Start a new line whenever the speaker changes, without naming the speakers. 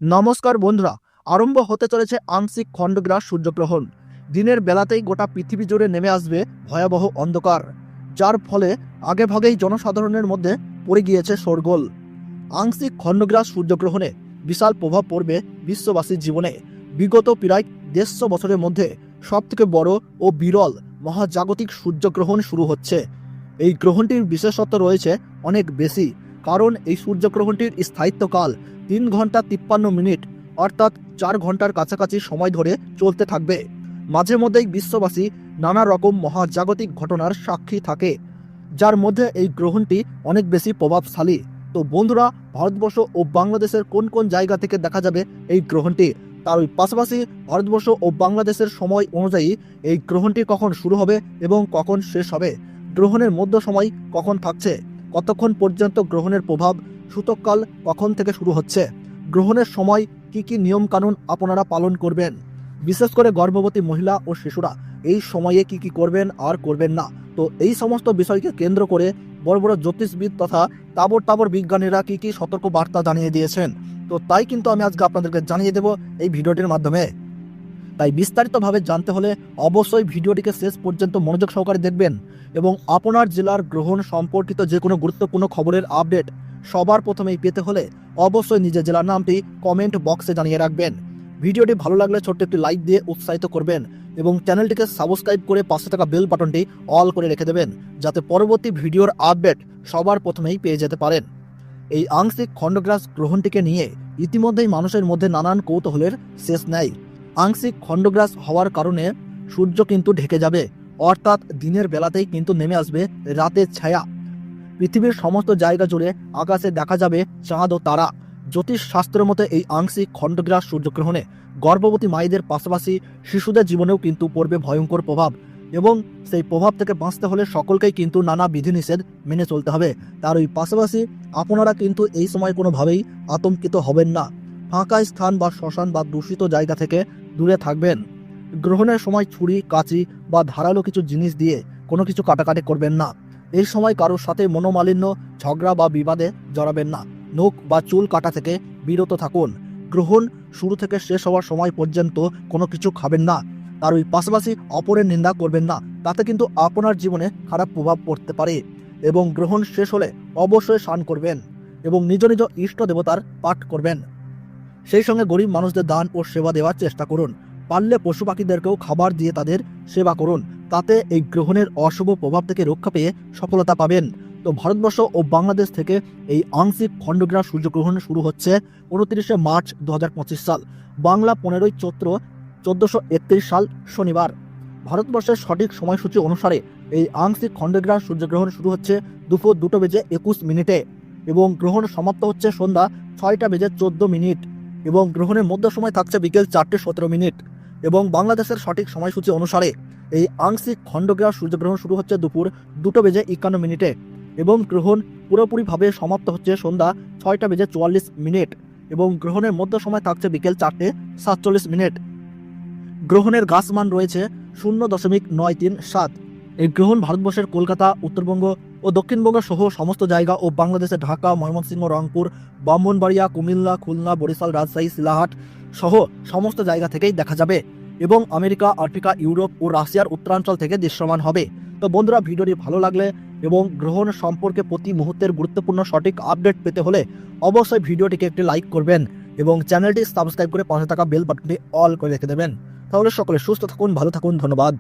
নমস্কার বন্ধুরা, আরম্ভ হতে চলেছে আংশিক খণ্ডগ্রাস সূর্যগ্রহণ। দিনের বেলাতেই গোটা পৃথিবী জুড়ে নেমে আসবে ভয়াবহ অন্ধকার, যার ফলে আগেভাগেই জনসাধারণের মধ্যে পড়ে গিয়েছে শোরগোল। আংশিক খণ্ডগ্রাস সূর্যগ্রহণে বিশাল প্রভাব পড়বে বিশ্ববাসীর জীবনে। বিগত প্রায় 150 বছরের মধ্যে সবথেকে বড় ও বিরল মহাজাগতিক সূর্যগ্রহণ শুরু হচ্ছে। এই গ্রহণটির বিশেষত্ব রয়েছে অনেক বেশি, কারণ এই সূর্যগ্রহণটির স্থায়িত্বকাল 3 ঘন্টা 53 মিনিট, অর্থাৎ 4 ঘন্টার কাছাকাছি সময় ধরে চলতে থাকবে। মাঝে মধ্যেই বিশ্ববাসী নানা রকম মহাজাগতিক ঘটনার সাক্ষী থাকে, যার মধ্যে এই গ্রহণটি অনেক বেশি প্রভাবশালী। তো বন্ধুরা, ভারতবর্ষ ও বাংলাদেশের কোন কোন জায়গা থেকে দেখা যাবে এই গ্রহণটি, তার ওই পাশাপাশি ভারতবর্ষ ও বাংলাদেশের সময় অনুযায়ী এই গ্রহণটি কখন শুরু হবে এবং কখন শেষ হবে, গ্রহণের মধ্য সময় কখন থাকছে, কতক্ষণ পর্যন্ত গ্রহণের প্রভাব, সূতককাল কখন থেকে শুরু হচ্ছে, গ্রহণের সময় কি কি নিয়মকানুন আপনারা পালন করবেন, বিশেষ করে গর্ভবতী মহিলা ও শিশুরা এই সময়ে কি কি করবেন আর করবেন না। তো এই সমস্ত বিষয়কে কেন্দ্র করে বড় বড় জ্যোতিষবিদ তথা তাবর তাবর বিজ্ঞানীরা কি কি সতর্ক বার্তা জানিয়ে দিয়েছেন, তো তাই কিন্তু আমি আজকে আপনাদেরকে জানিয়ে দেব এই ভিডিওটির মাধ্যমে। তাই বিস্তারিতভাবে জানতে হলে অবশ্যই ভিডিওটিকে শেষ পর্যন্ত মনোযোগ সহকারে দেখবেন এবং আপনার জেলার গ্রহণ সম্পর্কিত যে কোনো গুরুত্বপূর্ণ খবরের আপডেট সবার প্রথমেই পেতে হলে অবশ্যই নিজের জেলার নামটি কমেন্ট বক্সে জানিয়ে রাখবেন। ভিডিওটি ভালো লাগলে ছোট্ট একটি লাইক দিয়ে উৎসাহিত করবেন এবং চ্যানেলটিকে সাবস্ক্রাইব করে পাশে থাকা বেল বাটনটি অল করে রেখে দেবেন, যাতে পরবর্তী ভিডিওর আপডেট সবার প্রথমেই পেয়ে যেতে পারেন। এই আংশিক খণ্ডগ্রাস গ্রহণটিকে নিয়ে ইতিমধ্যেই মানুষের মধ্যে নানান কৌতূহলের শেষ নেই। আংশিক খণ্ডগ্রাস হওয়ার কারণে সূর্য কিন্তু ঢেকে যাবে, অর্থাৎ দিনের বেলাতেই কিন্তু নেমে আসবে রাতের ছায়া। পৃথিবীর সমস্ত জায়গা জুড়ে আকাশে দেখা যাবে চাঁদ ও তারা। জ্যোতিষ শাস্ত্রের মতে এই আংশিক খণ্ডগ্রাস সূর্যগ্রহণে গর্ভবতী মায়েদের পাশাপাশি শিশুদের জীবনেও কিন্তু পড়বে ভয়ঙ্কর প্রভাব, এবং সেই প্রভাব থেকে বাঁচতে হলে সকলকেই কিন্তু নানা বিধিনিষেধ মেনে চলতে হবে। তার ওই পাশাপাশি আপনারা কিন্তু এই সময় কোনোভাবেই আতঙ্কিত হবেন না। ফাঁকা স্থান বা শ্মশান বা দূষিত জায়গা থেকে দূরে থাকবেন। গ্রহণের সময় ছুরি, কাঁচি বা ধারালো কিছু জিনিস দিয়ে কোনো কিছু কাটাকাটি করবেন না। এই সময় কারোর সাথে মনোমালিন্য, ঝগড়া বা বিবাদে জড়াবেন না। নখ বা চুল কাটা থেকে বিরত থাকুন। গ্রহণ শুরু থেকে শেষ হওয়ার সময় পর্যন্ত কোনো কিছু খাবেন না। তার ওই পাশাপাশি অপরের নিন্দা করবেন না, তাতে কিন্তু আপনার জীবনে খারাপ প্রভাব পড়তে পারে। এবং গ্রহণ শেষ হলে অবশ্যই স্নান করবেন এবং নিজ নিজ ইষ্ট দেবতার পাঠ করবেন। সেই সঙ্গে গরিব মানুষদের দান ও সেবা দেওয়ার চেষ্টা করুন। পারলে পশু পাখিদেরকেও খাবার দিয়ে তাদের সেবা করুন, তাতে এই গ্রহণের অশুভ প্রভাব থেকে রক্ষা পেয়ে সফলতা পাবেন। তো ভারতবর্ষ ও বাংলাদেশ থেকে এই আংশিক খণ্ডগ্রাস সূর্যগ্রহণ শুরু হচ্ছে 29শে মার্চ 2025 সাল, বাংলা 15ই চৈত্র 1431 সাল শনিবার। ভারতবর্ষের সঠিক সময়সূচি অনুসারে এই আংশিক খণ্ডগ্রাস সূর্যগ্রহণ শুরু হচ্ছে দুপুর 2:21 এবং গ্রহণ সমাপ্ত হচ্ছে সন্ধ্যা 6:14 এবং গ্রহণের মধ্য সময় থাকছে বিকেল 4:17 এবং বাংলাদেশের সঠিক সময়সূচি অনুসারে এই আংশিক খণ্ডগ্রাস সূর্যগ্রহণ শুরু হচ্ছে দুপুর 2:51 এবং গ্রহণ পুরোপুরিভাবে সমাপ্ত হচ্ছে সন্ধ্যা 6:44 এবং গ্রহণের মধ্য সময় থাকছে বিকেল 4:47। গ্রহণের গাসমান রয়েছে 0.937। এই গ্রহণ ভারতবর্ষের কলকাতা, উত্তরবঙ্গ ও দক্ষিণবঙ্গ সহ সমস্ত জায়গা ও বাংলাদেশের ঢাকা, ময়মনসিংহ, রংপুর, ব্রাহ্মণবাড়িয়া, কুমিল্লা, খুলনা, বরিশাল, রাজশাহী, সিলাহাট সহ সমস্ত জায়গা থেকেই দেখা যাবে এবং আমেরিকা, আফ্রিকা, ইউরোপ ও রাশিয়ার উত্তরাঞ্চল থেকে দৃশ্যমান হবে। তো বন্ধুরা, ভিডিওটি ভালো লাগলে এবং গ্রহণ সম্পর্কে প্রতি মুহূর্তের গুরুত্বপূর্ণ সঠিক আপডেট পেতে হলে অবশ্যই ভিডিওটিকে একটি লাইক করবেন এবং চ্যানেলটি সাবস্ক্রাইব করে পাশে থাকা বেল বাটনটি অল করে রেখে দেবেন। তাহলে সকলে সুস্থ থাকুন, ভালো থাকুন, ধন্যবাদ।